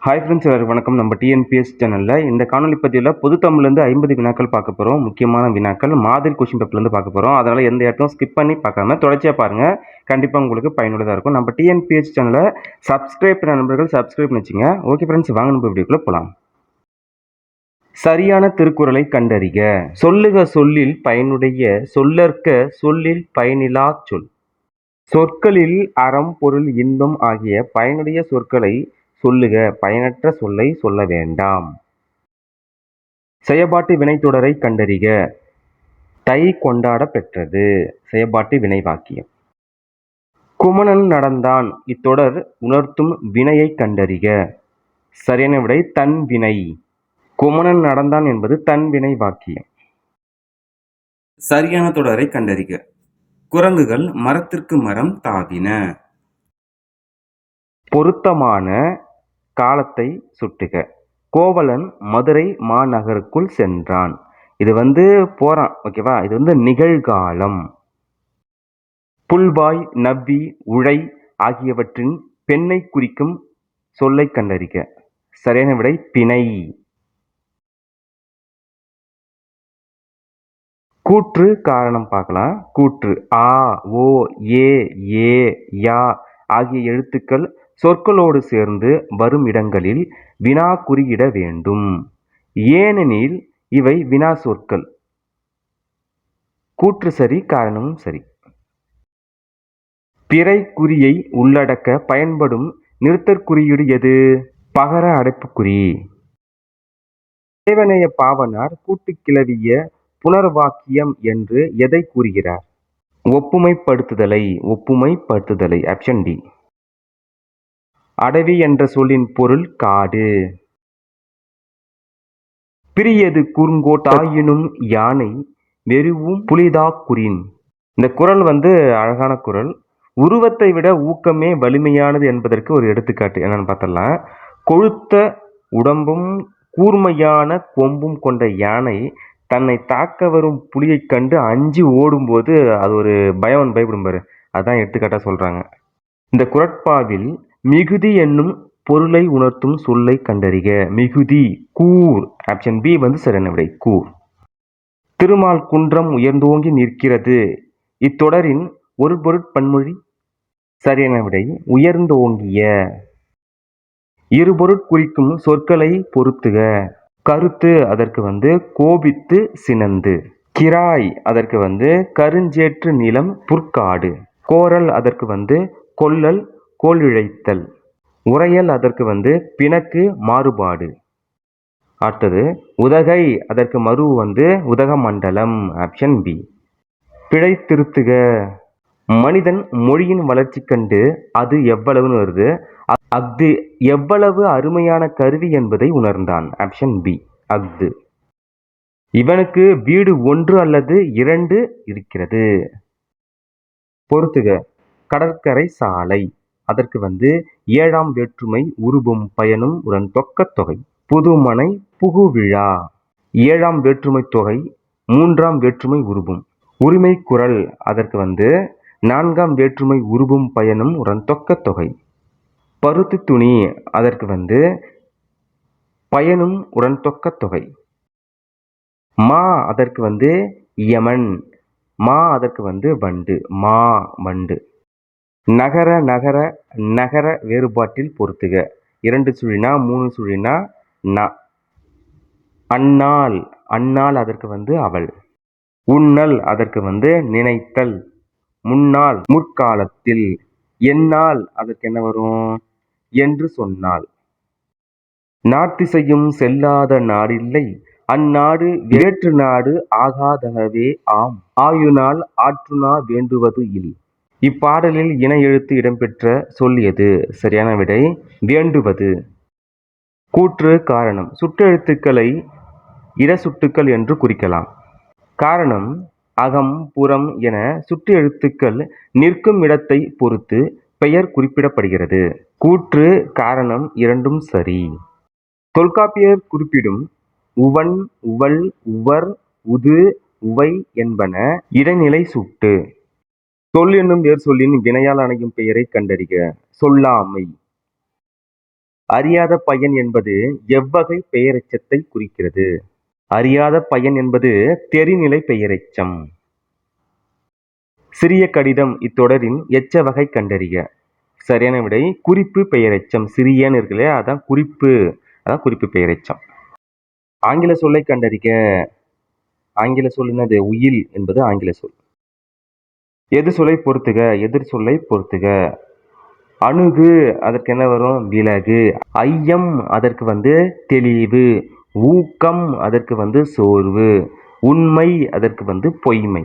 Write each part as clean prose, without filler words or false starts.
Hi friends, எல்லாருக்கும் வணக்கம். நம்ம டிஎன்பிஎஸ் சேனலில் இந்த காணொலி பதிவில் பொது தமிழ்லேருந்து 50 வினாக்கள் பார்க்க போகிறோம். முக்கியமான வினாக்கள் மாதிரி கொஷின் பேப்பர்லேருந்து பார்க்க போகிறோம். அதனால் எந்த இடத்தையும் ஸ்கிப் பண்ணி பார்க்காம தொடர்ச்சியாக பாருங்கள். கண்டிப்பாக உங்களுக்கு பயனுள்ளதாக இருக்கும். நம்ம டிஎன்பிஎஸ் சேனலை சப்ஸ்கிரைப் பண்ண நண்பர்கள் சப்ஸ்கிரைப் பண்ணி வச்சுங்க. ஓகே ஃப்ரெண்ட்ஸ், வாங்க நம்ம வீடியோக்குள்ளே போகலாம். சரியான திருக்குறளை கண்டறிக. சொல்லுக சொல்லில் பயனுடைய, சொல்லற்க சொல்லில் பயனிலா சொல். சொற்களில் அறம், பொருள், இன்பம் ஆகிய பயனுடைய சொற்களை சொல்லுக, பயனற்ற சொல்லை சொல்ல வேண்டாம். செயபாட்டு வினைத்தொடரை கண்டறிக. தை கொண்டாட பெற்றது. செயபாட்டு வினை வாக்கியம். குமணன் நடந்தான். இத்தொடர் உணர்த்தும் வினையை கண்டறிக. சரியான விடை தன் வினை. குமணன் நடந்தான் என்பது தன் வினை வாக்கியம். சரியான தொடரை கண்டறிக. குரங்குகள் மரத்திற்கு மரம் தாவின. பொருத்தமான காலத்தை சுட்டுக. கோவலன் மதுரை மாநகருக்குள் சென்றான். இது போறான், ஓகேவா? இது நிகழ்காலம். புல்வாய், நவ்வி, உழை ஆகியவற்றின் பெண்ணை குறிக்கும் சொல்லை கண்டறிக. சரியான விடை பிணை. கூற்று காரணம் பார்க்கலாம். கூற்று ஆ, ஓ, ஏ, ஏ, யா ஆகிய எழுத்துக்கள் சொற்களோடு சேர்ந்து வரும் இடங்களில் வினா குறியிட வேண்டும். ஏனெனில் இவை வினா சொற்கள். கூற்று சரி, காரணமும் சரி. பிறை குறியை உள்ளடக்க பயன்படும் நிறுத்தற்குறியீடு எது? பகர அடைப்புக்குறி. தேவநேய பாவனார் கூட்டுக்கிளவிய புனர்வாக்கியம் என்று எதை கூறுகிறார்? ஒப்புமைப்படுத்துதலை. ஒப்புமைப்படுத்துதலை. Option D. அடவி என்ற சொல்லின் பொருள் காடு. பிரியது குறுங்கோட்டாயினும் யானை வெறுவும் புலிதா குறின். இந்த குறள் அழகான குறள். உருவத்தை விட ஊக்கமே வலிமையானது என்பதற்கு ஒரு எடுத்துக்காட்டு என்னன்னு பார்த்தலாம். கொழுத்த உடம்பும் கூர்மையான கொம்பும் கொண்ட யானை தன்னை தாக்க வரும் புலியை கண்டு அஞ்சு ஓடும்போது அது ஒரு பயப்படும் பாரு, அதான் எடுத்துக்காட்டா சொல்றாங்க. இந்த குறட்பாவில் மிகுதி என்னும் பொருளை உணர்த்தும் சொல்லை கண்டறிக. மிகுதி. கூர். ஆப்ஷன் பி சரியான விடை. கூர். திருமால் குன்றம் உயர்ந்தோங்கி நிற்கிறது. இத்தொடரின் ஒரு பொருட்பன்மொழி. சரியான விடை உயர்ந்தோங்கிய. இருபொருட் குறிக்கும் சொற்களை பொருத்துக. கருத்து அதற்கு கோபித்து சினந்து. கிராய் அதற்கு கருஞ்சேற்று நிலம் புற்காடு. கோரல் அதற்கு கொல்லல் கோலிழைத்தல். உரையல் அதற்கு பிணக்கு மாறுபாடு. அடுத்தது உதகை அதற்கு மறு உதகமண்டலம். Option B. பிழை திருத்துக. மனிதன் மொழியின் வளர்ச்சி கண்டு அது எவ்வளவுன்னு வருது. அஃது எவ்வளவு அருமையான கருவி என்பதை உணர்ந்தான். Option B. அஃது. இவனுக்கு வீடு 1 அல்லது 2 இருக்கிறது. பொறுத்துக. கடற்கரை சாலை அதற்கு 7ஆம் வேற்றுமை உருபும் பயனும் உடன் தொக்கத் தொகை. புதுமனை புகுவிழா 7ஆம் வேற்றுமை தொகை 3ஆம் வேற்றுமை உருபும். உரிமை குரல் அதற்கு 4ஆம் வேற்றுமை உருபும் பயனும் உடன் தொக்கத் தொகை. பருத்தி துணி அதற்கு பயனும் உடன் தொக்கத் தொகை. மா அதற்கு யமன். மா அதற்கு வண்டு. மா வண்டு. நகர நகர நகர வேறுபாட்டில் பொறுத்துக. 2 சுழினா 3 சுழினா ந. அந்நாள். அந்நாள் அதற்கு அவள். உண்ணல் அதற்கு நினைத்தல். முன்னாள் முற்காலத்தில். எந்நாள் அதற்கு என்ன வரும்? என்று சொன்னால். நாட்டிசையும் செல்லாத நாடில்லை, அந்நாடு வேற்று நாடு ஆகாதகவே ஆம். ஆயுனால் ஆற்றுணா வேண்டுவது இல். இப்பாடலில் இன எழுத்து இடம்பெற்ற சொல் எது? சரியான விடை வேண்டுவது. கூற்று காரணம். சுட்டெழுத்துக்களை இடசுட்டுக்கள் என்று குறிக்கலாம். காரணம் அகம் புறம் என சுட்டு எழுத்துக்கள் நிற்கும் இடத்தை பொறுத்து பெயர் குறிப்பிடப்படுகிறது. கூற்று காரணம் இரண்டும் சரி. தொல்காப்பியர் குறிப்பிடும் உவன் உவல் உவர் உது உவை என்பன இடைநிலை சுட்டு. சொல் என்னும் வேர் சொல்லின் வினையால் அணையும் பெயரை கண்டறிக. சொல்லாமை. அறியாத பையன் என்பது எவ்வகை பெயரெச்சத்தை குறிக்கிறது? அறியாத பையன் என்பது தெரிநிலை பெயரெச்சம். சிறிய கடிதம் இத்தொடரின் எச்ச வகை கண்டறிக. சரியான விடை குறிப்பு பெயரெச்சம். சிறியன்னு இருக்கு இல்லையா, அதான் குறிப்பு பெயரெச்சம். ஆங்கில சொல்லை கண்டறிக. ஆங்கில சொல் என்னது? உயில் என்பது ஆங்கில சொல். எதிர் சொல்லை பொறுத்துக. எதிர் சொல்லை பொறுத்துக. அணுகு அதற்கு என்ன வரும்? விலகு. ஐயம் அதற்கு தெளிவு. ஊக்கம் அதற்கு சோர்வு. உண்மை அதற்கு பொய்மை.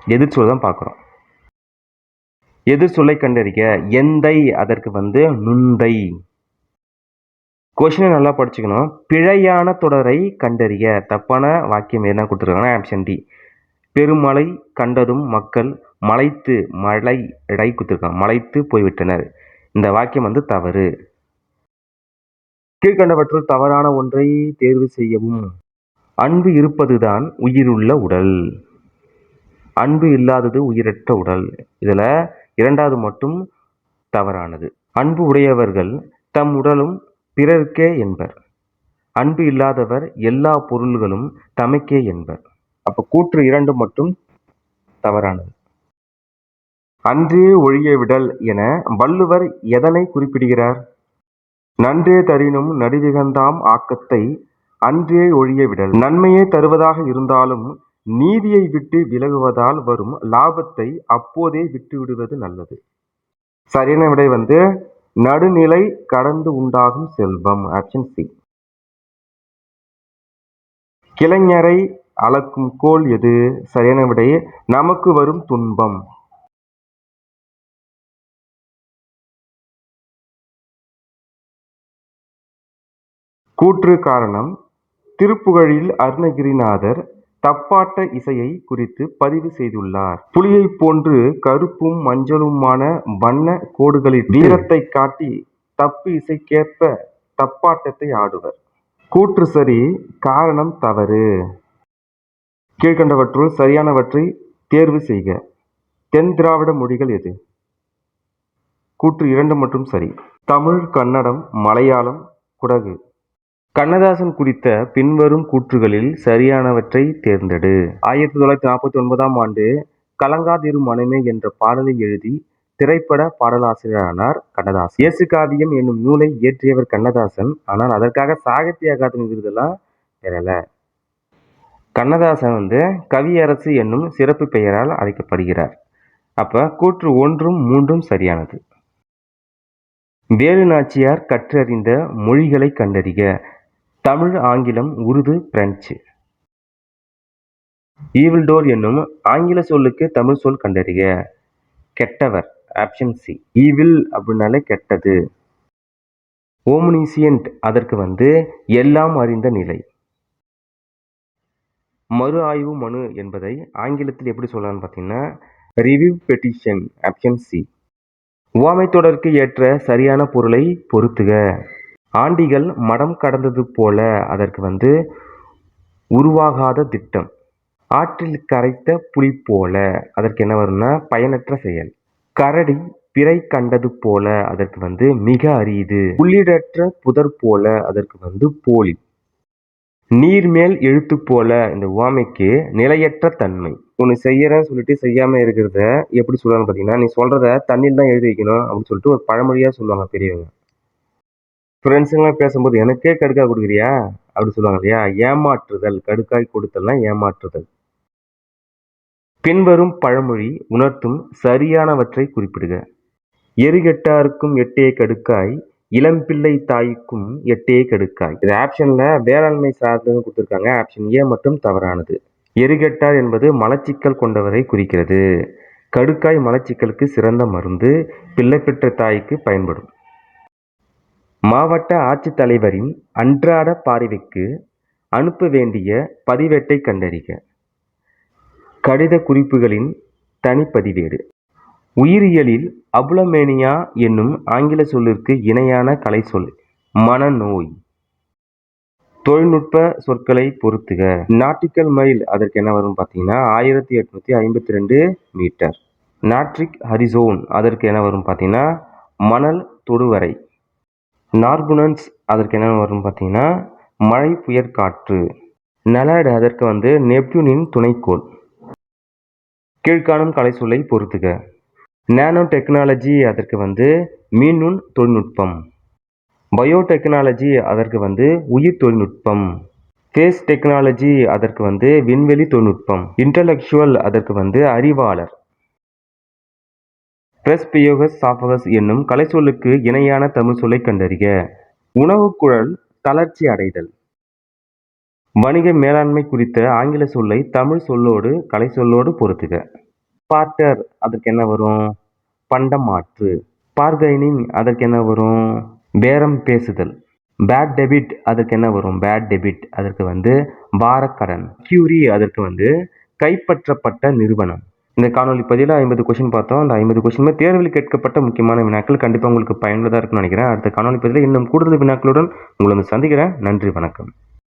எதிர் சொல் தான் பார்க்குறோம். எதிர் சொல்லை கண்டறிக. எந்தை அதற்கு நுந்தை. கொஸ்டினை நல்லா படிச்சுக்கணும். பிழையான தொடரை கண்டறிக. தப்பான வாக்கியம் என்ன கொடுத்துருக்காங்கன்னா ஆப்ஷன் டி. பெருமழை கண்டதும் மக்கள் மலைத்து கொடுத்துருக்காங்க. மலைத்து போய்விட்டனர். இந்த வாக்கியம் தவறு. கீழ்கண்டவற்றுள் தவறான ஒன்றை தேர்வு செய்யவும். அன்பு இருப்பதுதான் உயிருள்ள உடல். அன்பு இல்லாதது உயிரற்ற உடல். இதுல இரண்டாவது மட்டும் தவறானது. அன்பு உடையவர்கள் தம் உடலும் பிறர்க்கே என்பர். அன்பு இல்லாதவர் எல்லா பொருள்களும் தமக்கே என்பர். அப்ப கூற்று 2 மட்டும் தவறானது. அன்றே ஒழிய விடல் என வள்ளுவர் எதனை குறிப்பிடுகிறார்? நன்றே தரினும் நடுவிகந்தாம் ஆக்கத்தை அன்றே ஒழிய விடல். நன்மையே தருவதாக இருந்தாலும் நீதியை விட்டு விலகுவதால் வரும் லாபத்தை அப்போதே விட்டு விடுவது நல்லது. சரியான விடை நடுநிலை கடந்து உண்டாகும் செல்வம். Option C. கிளைஞரை அளக்கும் கோல் எது? சரியான விடை நமக்கு வரும் துன்பம். கூற்று காரணம். திருப்புகழில் அருணகிரிநாதர் தப்பாட்ட இசையை குறித்து பதிவு செய்துள்ளார். புலியைப் போன்று கருப்பும் மஞ்சளுமான வண்ண கோடுகளில் வீரத்தை காட்டி தப்பு இசைக்கேற்ப தப்பாட்டத்தை ஆடுவர். கூற்று சரி, காரணம் தவறு. கீழ்கண்டவற்றுள் சரியானவற்றை தேர்வு செய்க. தென் திராவிட மொழிகள் எது? கூற்று 2 மட்டும் சரி. தமிழ், கன்னடம், மலையாளம், குடகு. கண்ணதாசன் குறித்த பின்வரும் கூற்றுகளில் சரியானவற்றை தேர்ந்தெடு. 1949ஆம் ஆண்டு கலங்காதிரு மனமே என்ற பாடலை எழுதி திரைப்பட பாடலாசிரியரானார் கண்ணதாசன். இயேசு காவியம் என்னும் நூலை இயற்றியவர் கண்ணதாசன். ஆனால் அதற்காக சாகித்ய அகாதமி விருதெல்லாம் பெறல. கண்ணதாசன் கவியரசு என்னும் சிறப்பு பெயரால் அழைக்கப்படுகிறார். அப்ப கூற்று 1ம் 3ம் சரியானது. வேலு நாச்சியார் கற்றறிந்த மொழிகளை கண்டறிக. தமிழ், ஆங்கிலம், உருது, பிரெஞ்சு. ஈவில்டோர் என்னும் ஆங்கில சொல்லுக்கு தமிழ் சொல் கண்டறிக. கெட்டவர். Option C. ஈவில் அப்படின்னாலே கெட்டது. ஓம்னிசியன்ட் அதற்கு எல்லாம் அறிந்த நிலை. மறு ஆய்வு மனு என்பதை ஆங்கிலத்தில் எப்படி சொல்லலாம்னு பார்த்தீங்கன்னா ரிவ்யூ பெட்டிஷன். Option C. உவமை தொடருக்கு ஏற்ற சரியான பொருளை பொருத்துக. ஆண்டிகள் மடம் கடந்தது போல அதற்கு உருவாகாத திட்டம். ஆற்றில் கரைத்த புலி போல அதற்கு என்ன வரும்னா பயனற்ற செயல். கரடி பிறை கண்டது போல அதற்கு மிக அரிது. உள்ளிடற்ற புதர் போல அதற்கு போலி. நீர்மேல் எழுத்து போல இந்த உவமைக்கு நிலையற்ற தன்மை. ஒன்று செய்யறேன்னு சொல்லிட்டு செய்யாம இருக்கிறத எப்படி சொல்லுவாங்க பார்த்தீங்கன்னா, நீ சொல்றத தண்ணியில் தான் எழுதி வைக்கணும் அப்படின்னு சொல்லிட்டு ஒரு பழமொழியா சொல்லுவாங்க பெரியவங்க. ஃப்ரெண்ட்ஸுங்களாம் பேசும்போது எனக்கே கடுக்காய் கொடுக்குறியா அப்படி சொல்லுவாங்க இல்லையா? ஏமாற்றுதல். கடுக்காய் கொடுத்தல்னா ஏமாற்றுதல். பின்வரும் பழமொழி உணர்த்தும் சரியானவற்றை குறிப்பிடுக. எருகெட்டாருக்கும் எட்டே கடுக்காய், இளம்பிள்ளை தாய்க்கும் எட்டே கடுக்காய். இது ஆப்ஷன்ல வேளாண்மை சார்ந்தது கொடுத்துருக்காங்க. ஆப்ஷன் ஏ மட்டும் தவறானது. எருகெட்டார் என்பது மலச்சிக்கல் கொண்டவரை குறிக்கிறது. கடுக்காய் மலச்சிக்கலுக்கு சிறந்த மருந்து. பிள்ளை பெற்ற தாய்க்கு பயன்படும். மாவட்ட ஆட்சித்தலைவரின் அன்றாட பார்வைக்கு அனுப்ப வேண்டிய பதிவேட்டை கண்டறிக. கடித குறிப்புகளின் தனிப்பதிவேடு. உயிரியலில் அபுலமேனியா என்னும் ஆங்கில சொல்லிற்கு இணையான கலை சொல் மனநோய். தொழில்நுட்ப சொற்களை பொருத்துக. நாட்டிக்கல் மைல் அதற்கு என்ன வரும் பார்த்தீங்கன்னா 1852 மீட்டர். நாட்ரிக் ஹரிசோன் அதற்கு என்ன வரும் பார்த்தீங்கன்னா மணல் தொடுவரை. நார்புனன்ஸ் அதற்கு என்ன வரும் பார்த்தீங்கன்னா மழை புயற்காற்று. நெலாய்டு அதற்கு வந்து நெப்டியூனின் துணைக்கோள். கீழ்காணும் கலைச்சொல்லை பொறுத்துக. நானோ டெக்னாலஜி அதற்கு வந்து மீநுண் தொழில்நுட்பம். பயோடெக்னாலஜி அதற்கு வந்து உயிர் தொழில்நுட்பம். ஸ்பேஸ் டெக்னாலஜி அதற்கு வந்து விண்வெளி தொழில்நுட்பம். இன்டலெக்சுவல் அதற்கு வந்து அறிவாளர். பிரஸ்பியோகஸ் சாஃபகஸ் என்னும் கலைச்சொல்லுக்கு இணையான தமிழ் சொல்லை கண்டறிக. உணவுக்குழல் தளர்ச்சி அடைதல். வணிக மேலாண்மை குறித்த ஆங்கில சொல்லை தமிழ் சொல்லோடு கலைச்சொல்லோடு பொருத்துக. பார்ட்டர் அதற்கு என்ன வரும்? பண்டமாற்று. பார்கைனிங் அதற்கு என்ன வரும்? பேரம் பேசுதல். பேட் டெபிட் அதற்கு என்ன வரும்? பேட் டெபிட் அதற்கு வந்து வாரக்கடன். கியூரி அதற்கு வந்து கைப்பற்றப்பட்ட நிறுவனம். இந்த காணொலி பதிவில் 50 கொஸ்டின் பார்த்தோம். அந்த 50 கொஸ்டினுமே தேர்வில் கேட்கப்பட்ட முக்கியமான வினாக்கள். கண்டிப்பாக உங்களுக்கு பயனுள்ளதாக இருக்கும்னு நினைக்கிறேன். அடுத்த காணொலி பதிவில் இன்னும் கூடுதல் வினாக்களுடன் உங்களை வந்து சந்திக்கிறேன். நன்றி, வணக்கம்.